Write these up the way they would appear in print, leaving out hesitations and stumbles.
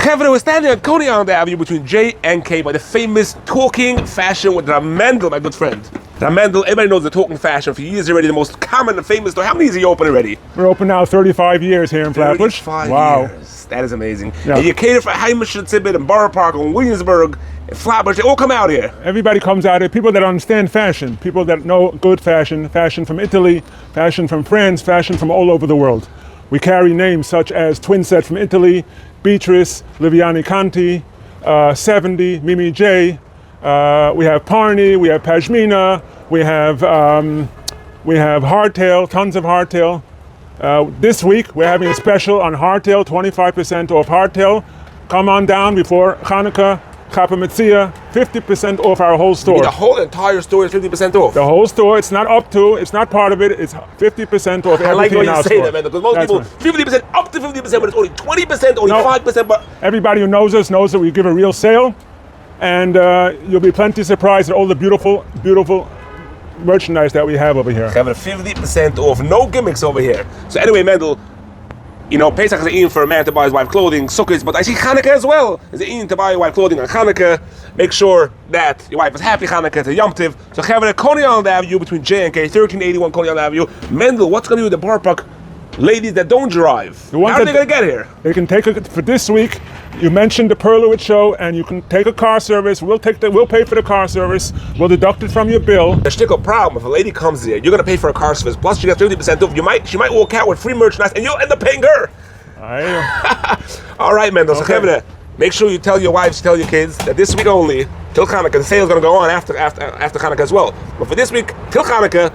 Chevre, we're standing on Coney Island Avenue between J and K by the famous Talking Fashion with Ramendel, my good friend. Ramendel, everybody knows the Talking Fashion for years already, the most common and famous store. How many years are you open already? We're open now 35 years here in Flatbush. 35 wow. years. That is amazing. Yeah. And you cater for Hamish and Tibbet and Borough Park and Williamsburg and Flatbush. They all come out here. Everybody comes out here, people that understand fashion, people that know good fashion, fashion from Italy, fashion from France, fashion from all over the world. We carry names such as Twin Set from Italy, Beatrice, Liviani Conti, 70, Mimi J. We have Parney, we have Pashmina, we have hardtail, tons of hardtail. This week we're having a special on hardtail, 25% off hardtail. Come on down before Hanukkah, Chapa Metzia, 50% off our whole store. The whole entire store is 50% off. The whole store, it's not up to, it's not part of it, it's 50% off I like everything when in our you say store. that, man, because most That's people, right. 50%, up to 50%, but it's only 20%, only No. 5%, but Everybody who knows us knows that we give a real sale, and you'll be plenty surprised at all the beautiful, beautiful merchandise that we have over here. having 50% off, no gimmicks over here. So anyway, Mendel, you know, Pesach is an eating for a man to buy his wife clothing, Sukkot, but I see Hanukkah as well. It's an eating to buy your wife clothing on Hanukkah. Make sure that your wife is happy Hanukkah to Yom Tiv. So having a Coney Island Avenue between J and K, 1381 Coney Island Avenue. Mendel, what's going to do with the Borough Park ladies that don't drive? The ones How are that- they going to get here? They can take for this week. You mentioned the Perlowitz show, and you can take a car service. We'll pay for the car service. We'll deduct it from your bill. The shtickle problem, if a lady comes here, you're going to pay for a car service, plus she gets 50% off. She might walk out with free merchandise, and you'll end up paying her. All right, Mendel. So, Okay. Kevin, make sure you tell your wives, tell your kids that this week only, till Hanukkah, the sale is going to go on after Hanukkah as well. But for this week, till Hanukkah,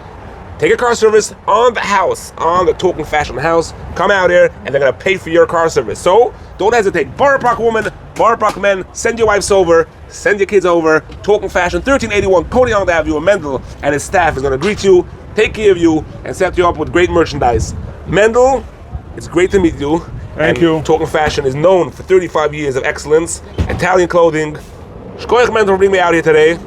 take a car service on the house, on the Talking Fashion house. Come out here, and they're going to pay for your car service. So, don't hesitate. Borough Park woman, Borough Park men, send your wives over, send your kids over. Talking Fashion, 1381 Coney Island Avenue. Mendel and his staff is going to greet you, take care of you, and set you up with great merchandise. Mendel, it's great to meet you. Thank And you. Talking Fashion is known for 35 years of excellence. Italian clothing. Shkoyach Mendel for bringing me out here today.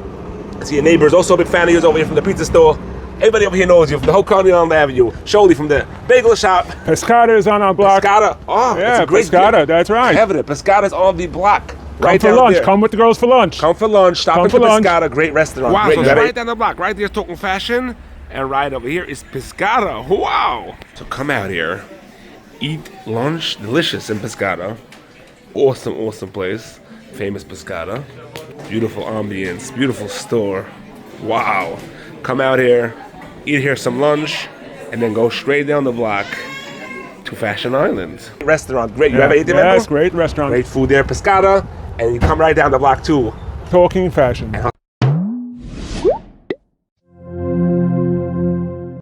I see your neighbor is also a big fan of yours over here from the pizza store. Everybody over here knows you from the whole Coney Island Avenue. Sholi from the bagel shop. Pescata is on our block. Pescata. Oh, Yeah, it's a great Pescata, gift. that's right. Evident. Pescata's on the block. Come Right for down lunch. there. Come with the girls for lunch. Come for lunch. Stop Come at for the lunch. Pescata. Great restaurant. Wow, Great. so You it's gotta- right down the block. Right there's Talking Fashion, and right over here is Pescata. Wow. So come out here, eat lunch, delicious in Pescata. Awesome, awesome place. Famous Pescata. Beautiful ambience, beautiful store. Wow. Come out here, eat here some lunch, and then go straight down the block to Fashion Island. Restaurant, great. You ever eaten there? Yes, great restaurant. Great food there, Pescata, and you come right down the block too. Talking Fashion.